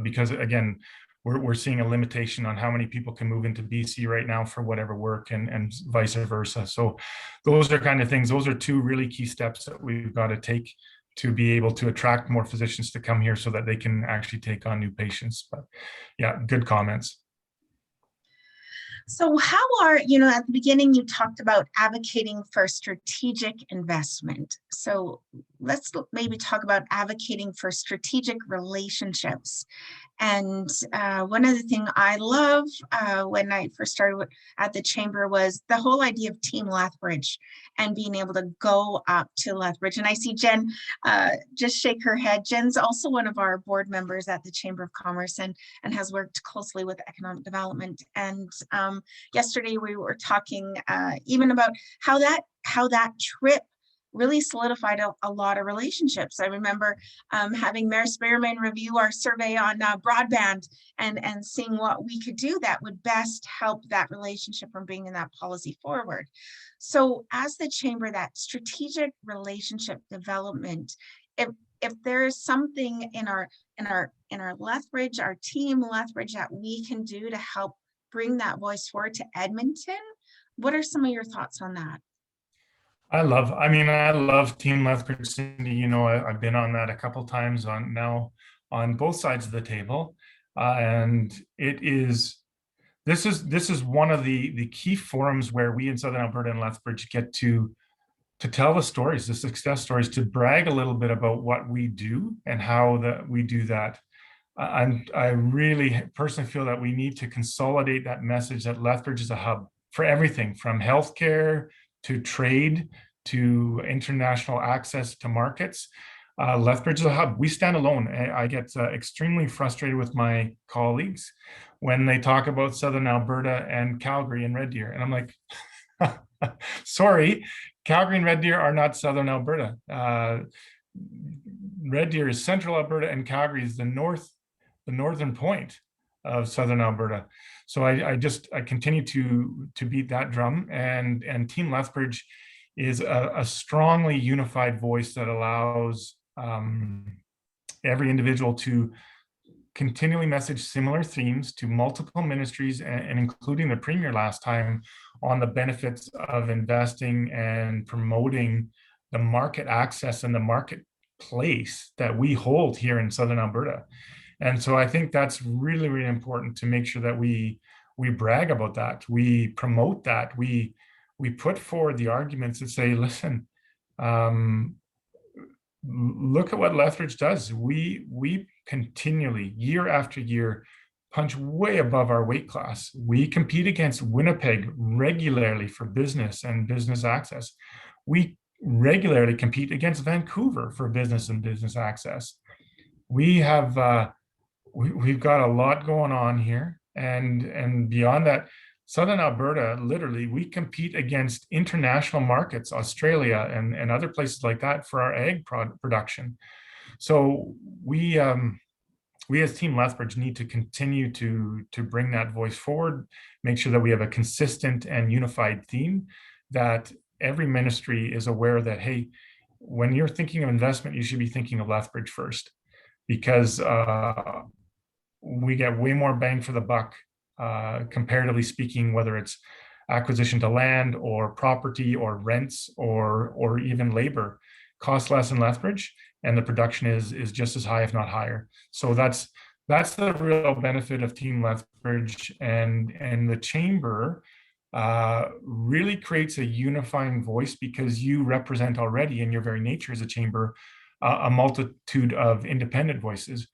because again, we're seeing a limitation on how many people can move into BC right now for whatever work, and vice versa. So those are kind of things, those are two really key steps that we've got to take to be able to attract more physicians to come here so that they can actually take on new patients. But yeah, good comments. So how are, at the beginning, you talked about advocating for strategic investment. So let's maybe talk about advocating for strategic relationships. And one of the things I love when I first started at the Chamber was the whole idea of Team Lethbridge and being able to go up to Lethbridge. And I see Jen just shake her head. Jen's also one of our board members at the Chamber of Commerce and has worked closely with economic development. And yesterday we were talking even about how that trip really solidified a lot of relationships. I remember having Mayor Spearman review our survey on broadband and seeing what we could do that would best help that relationship from bringing that policy forward. So as the Chamber, that strategic relationship development, if there is something in our Lethbridge, our team Lethbridge, that we can do to help bring that voice forward to Edmonton, what are some of your thoughts on that? I love Team Lethbridge, Cindy. I've been on that a couple times on both sides of the table, and this is one of the key forums where we in Southern Alberta and Lethbridge get to tell the stories, the success stories, to brag a little bit about what we do and how we do that. I really personally feel that we need to consolidate that message that Lethbridge is a hub for everything from healthcare to trade to international access to markets. Lethbridge is a hub. We stand alone. I get extremely frustrated with my colleagues when they talk about Southern Alberta and Calgary and Red Deer. And I'm like, sorry, Calgary and Red Deer are not Southern Alberta. Red Deer is Central Alberta and Calgary is the northern point of Southern Alberta. So I continue to beat that drum, and Team Lethbridge is a strongly unified voice that allows every individual to continually message similar themes to multiple ministries, and including the Premier last time, on the benefits of investing and promoting the market access and the marketplace that we hold here in Southern Alberta. And so I think that's really, really important to make sure that we brag about that, we promote that, we put forward the arguments that say, listen, look at what Lethbridge does. We continually, year after year, punch way above our weight class. We compete against Winnipeg regularly for business and business access. We regularly compete against Vancouver for business and business access. We have we've got a lot going on here, and beyond that, Southern Alberta, literally, we compete against international markets, Australia and other places like that, for our ag production. So we as Team Lethbridge need to continue to bring that voice forward, make sure that we have a consistent and unified theme, that every ministry is aware that, hey, when you're thinking of investment, you should be thinking of Lethbridge first, because we get way more bang for the buck, comparatively speaking, whether it's acquisition to land or property or rents or even labor. Costs less in Lethbridge, and the production is just as high, if not higher. So that's the real benefit of Team Lethbridge, and the Chamber really creates a unifying voice, because you represent already, in your very nature as a chamber, a multitude of independent voices,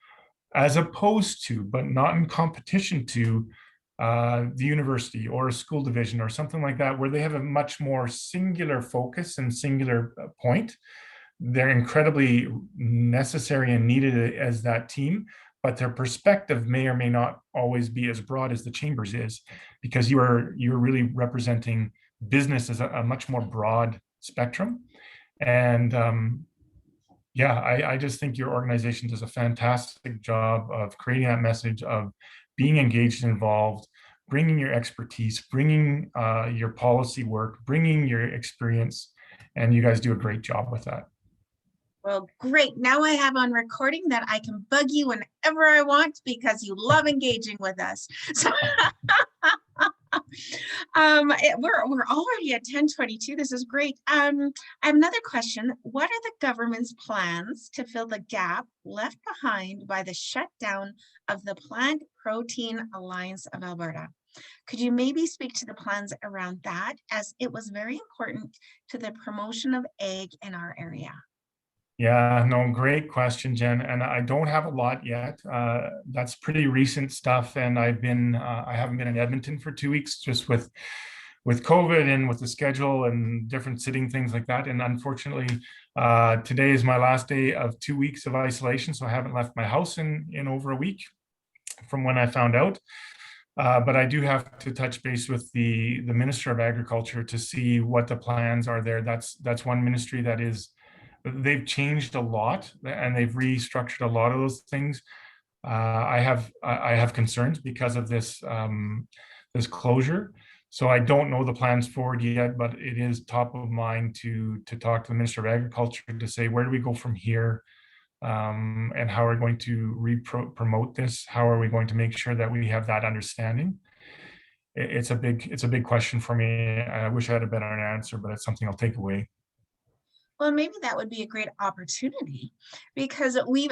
as opposed to, but not in competition to, the university or a school division or something like that, where they have a much more singular focus and singular point. They're incredibly necessary and needed as that team, but their perspective may or may not always be as broad as the Chamber's is, because you're really representing business as a much more broad spectrum. And Yeah, I just think your organization does a fantastic job of creating that message of being engaged and involved, bringing your expertise, bringing your policy work, bringing your experience, and you guys do a great job with that. Well, great. Now I have on recording that I can bug you whenever I want because you love engaging with us. So we're already at 10:22. This is great. I have another question. What are the government's plans to fill the gap left behind by the shutdown of the Plant Protein Alliance of Alberta? Could you maybe speak to the plans around that, as it was very important to the promotion of egg in our area? Yeah, no, great question, Jen. And I don't have a lot yet. That's pretty recent stuff. And I haven't been in Edmonton for 2 weeks, just with COVID and with the schedule and different sitting things like that. And unfortunately, today is my last day of 2 weeks of isolation. So I haven't left my house in over a week from when I found out. But I do have to touch base with the Minister of Agriculture to see what the plans are there. That's one ministry that they've changed a lot and they've restructured a lot of those things. I have concerns because of this this closure. So I don't know the plans forward yet, but it is top of mind to talk to the Minister of Agriculture to say, where do we go from here? And how are we going to promote this? How are we going to make sure that we have that understanding? It's a big question for me. I wish I had a better answer, but it's something I'll take away. Well, maybe that would be a great opportunity, because we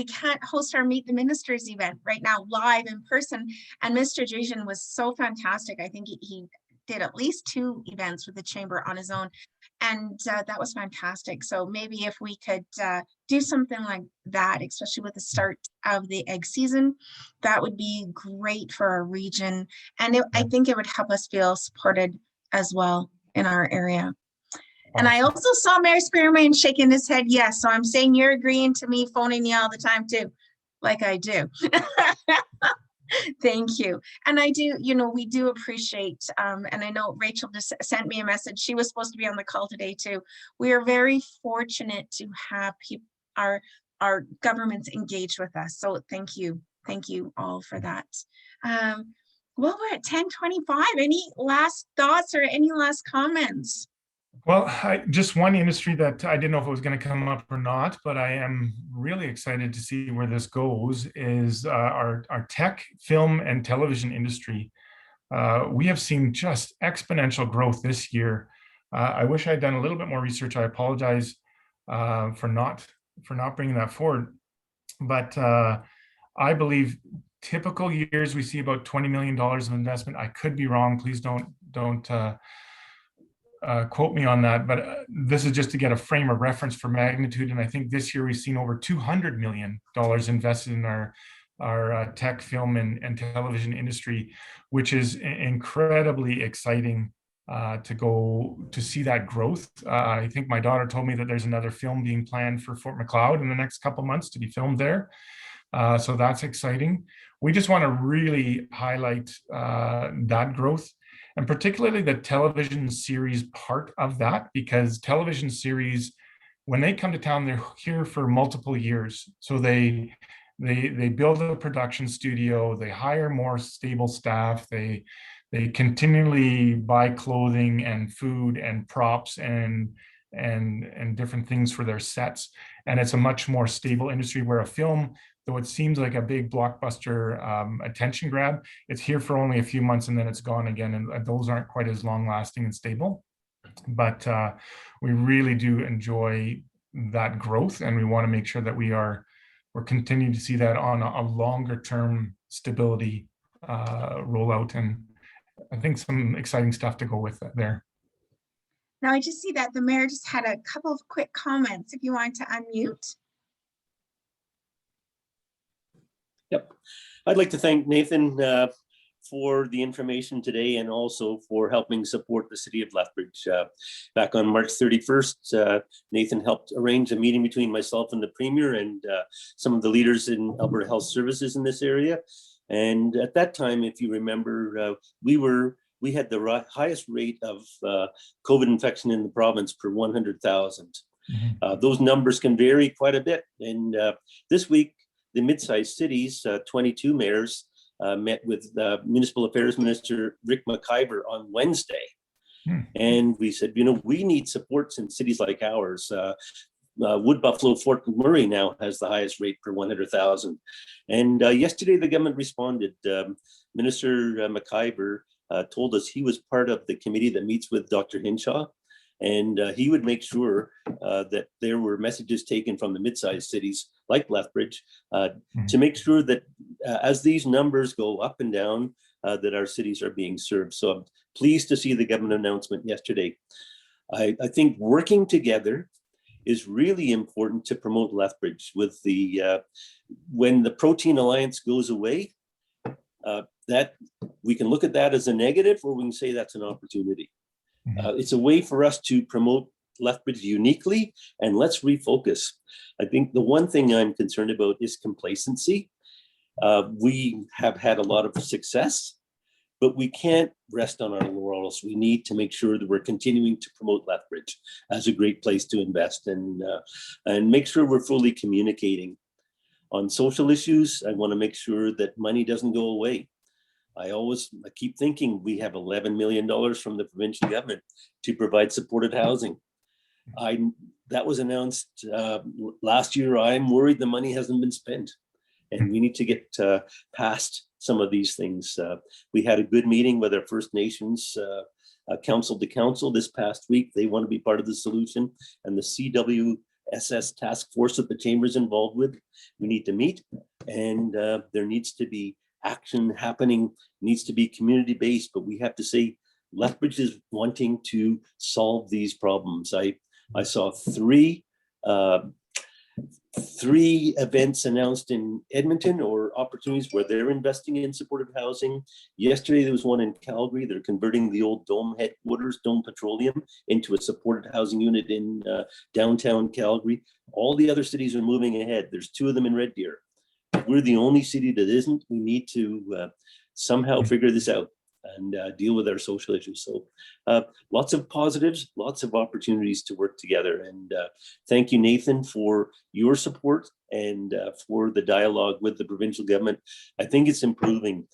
can't host our Meet the Ministers event right now live in person. And Mr. Jason was so fantastic. I think he did at least 2 events with the chamber on his own, and that was fantastic. So maybe if we could do something like that, especially with the start of the egg season, that would be great for our region, and I think it would help us feel supported as well in our area. And I also saw Mayor Spearman shaking his head yes. So I'm saying you're agreeing to me phoning you all the time too, like I do. Thank you. And I do, we do appreciate, and I know Rachel just sent me a message. She was supposed to be on the call today too. We are very fortunate to have our governments engaged with us. So thank you. Thank you all for that. Well, we're at 10:25. Any last thoughts or any last comments? Well, just one industry that I didn't know if it was going to come up or not, but I am really excited to see where this goes is our tech, film, and television industry. We have seen just exponential growth this year. I wish I had done a little bit more research. I apologize for not bringing that forward. But I believe typical years we see about $20 million of investment. I could be wrong. Please don't quote me on that, but this is just to get a frame of reference for magnitude. And I think this year we've seen over $200 million invested in our tech, film, and television industry, which is incredibly exciting to see that growth. I think my daughter told me that there's another film being planned for Fort McLeod in the next couple of months to be filmed there. So that's exciting. We just want to really highlight that growth, and particularly the television series part of that, because television series, when they come to town, they're here for multiple years. So they build a production studio, they hire more stable staff, they continually buy clothing and food and props and different things for their sets. And it's a much more stable industry, where a film, though it seems like a big blockbuster attention grab, it's here for only a few months and then it's gone again. And those aren't quite as long lasting and stable. But we really do enjoy that growth, and we want to make sure that we're continuing to see that on a longer term stability rollout. And I think some exciting stuff to go with that there. Now I just see that the mayor just had a couple of quick comments. If you want to unmute. Yep. I'd like to thank Nathan for the information today, and also for helping support the city of Lethbridge. Back on March 31st, Nathan helped arrange a meeting between myself and the Premier and some of the leaders in Alberta Health Services in this area. And at that time, if you remember, we had the highest rate of COVID infection in the province per 100,000. Those numbers can vary quite a bit. And this week, the mid-sized cities, 22 mayors, met with Municipal Affairs Minister Rick McIver on Wednesday. And we said, you know, we need supports in cities like ours. Wood Buffalo, Fort McMurray now has the highest rate per 100,000. And yesterday, the government responded. Minister McIver told us he was part of the committee that meets with Dr. Hinshaw, and he would make sure that there were messages taken from the mid-sized cities like Lethbridge to make sure that as these numbers go up and down, that our cities are being served. So I'm pleased to see the government announcement yesterday. I think working together is really important to promote Lethbridge. With the when the Protein Alliance goes away, that we can look at that as a negative, or we can say that's an opportunity. It's a way for us to promote Lethbridge uniquely, and let's refocus. I think the one thing I'm concerned about is complacency. We have had a lot of success, but we can't rest on our laurels. We need to make sure that we're continuing to promote Lethbridge as a great place to invest, and make sure we're fully communicating. On social issues, I want to make sure that money doesn't go away. I keep thinking we have $11 million from the provincial government to provide supported housing. That was announced last year. I'm worried the money hasn't been spent, and we need to get past some of these things. We had a good meeting with our First Nations council to council this past week. They want to be part of the solution, and the CWSS task force that the chamber is involved with. We need to meet, and there needs to be action happening, needs to be community-based, but we have to say Lethbridge is wanting to solve these problems. I saw three events announced in Edmonton, or opportunities where they're investing in supportive housing. Yesterday, there was one in Calgary. They're converting the old Dome headquarters, Dome Petroleum, into a supported housing unit in downtown Calgary. All the other cities are moving ahead. There's 2 of them in Red Deer. We're the only city that isn't. We need to somehow figure this out and deal with our social issues. So lots of positives, lots of opportunities to work together. And thank you, Nathan, for your support and for the dialogue with the provincial government. I think it's improving.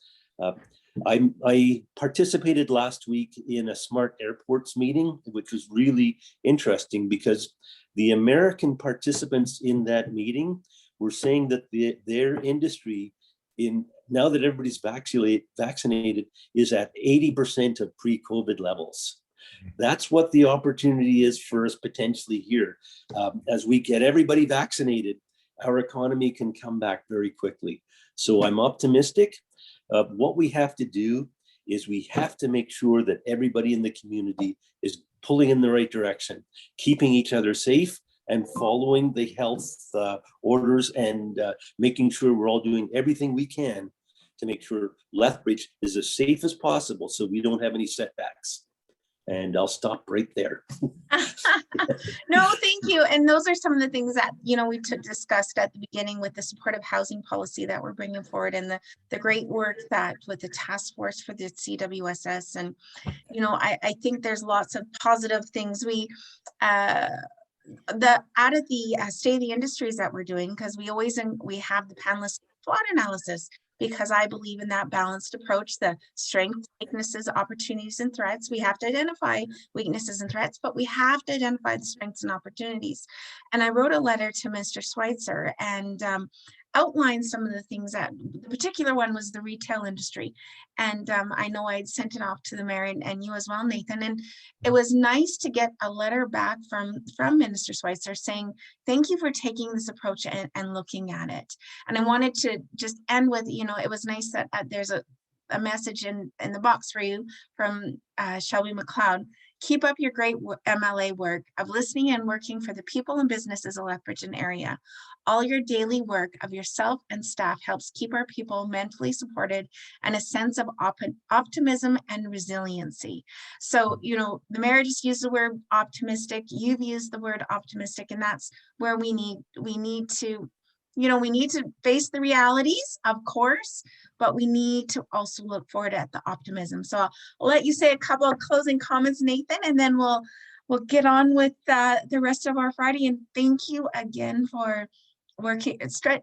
I participated last week in a Smart Airports meeting, which was really interesting because the American participants in that meeting were saying that their industry, now that everybody's vaccinated, is at 80% of pre-COVID levels. That's what the opportunity is for us potentially here. As we get everybody vaccinated, our economy can come back very quickly. So I'm optimistic. What we have to do is we have to make sure that everybody in the community is pulling in the right direction, keeping each other safe, and following the health orders, and making sure we're all doing everything we can to make sure Lethbridge is as safe as possible so we don't have any setbacks. And I'll stop right there. No, thank you. And those are some of the things that, you know, we discussed at the beginning with the supportive housing policy that we're bringing forward, and the great work that with the task force for the CWSS. And, you know, I think there's lots of positive things. We, out of the state of the industries that we're doing, because we have the panelist SWOT analysis, because I believe in that balanced approach, the strengths, weaknesses, opportunities, and threats. We have to identify weaknesses and threats, but we have to identify the strengths and opportunities. And I wrote a letter to Mr. Schweitzer and outlined some of the things that, the particular one was the retail industry. And I know I'd sent it off to the mayor and you as well, Nathan. And it was nice to get a letter back from Minister Schweitzer saying, thank you for taking this approach and looking at it. And I wanted to just end with, you know, it was nice that there's a message in the box for you from Shelby McLeod. Keep up your great MLA work of listening and working for the people and businesses of Lethbridge and area. All your daily work of yourself and staff helps keep our people mentally supported and a sense of optimism and resiliency. So, you know, the mayor just used the word optimistic. You've used the word optimistic, and that's where we need to, you know, we need to face the realities, of course, but we need to also look forward at the optimism. So I'll let you say a couple of closing comments, Nathan, and then we'll we'll get on with the rest of our Friday, and thank you again for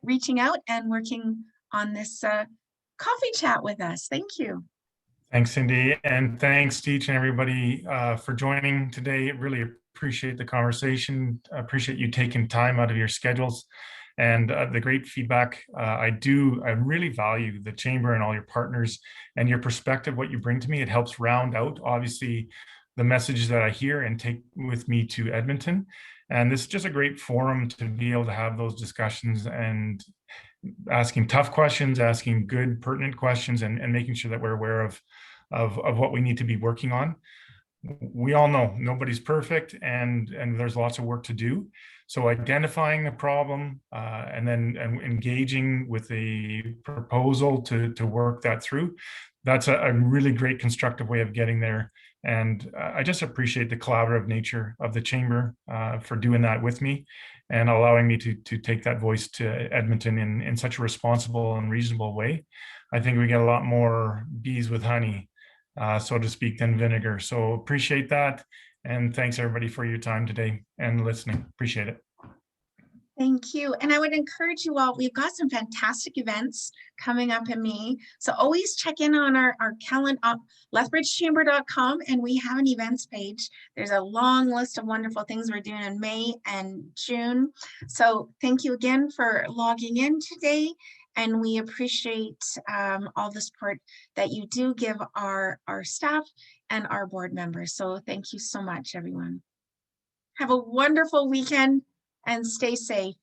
reaching out and working on this coffee chat with us. Thank you. Thanks, Cindy, and thanks to each and everybody for joining today. Really appreciate the conversation. I appreciate you taking time out of your schedules and the great feedback. I really value the Chamber and all your partners and your perspective, what you bring to me. It helps round out, obviously, the messages that I hear and take with me to Edmonton. And this is just a great forum to be able to have those discussions and asking tough questions, asking good, pertinent questions, and making sure that we're aware of what we need to be working on. We all know nobody's perfect, and there's lots of work to do. So identifying the problem and then engaging with a proposal to work that through, that's a really great constructive way of getting there. And I just appreciate the collaborative nature of the Chamber for doing that with me and allowing me to take that voice to Edmonton in such a responsible and reasonable way. I think we get a lot more bees with honey, so to speak, than vinegar. So appreciate that. And thanks everybody for your time today and listening. Appreciate it. Thank you. And I would encourage you all, we've got some fantastic events coming up in May. So always check in on our calendar, lethbridgechamber.com, and we have an events page. There's a long list of wonderful things we're doing in May and June. So thank you again for logging in today. And we appreciate all the support that you do give our staff and our board members. So thank you so much, everyone. Have a wonderful weekend and stay safe.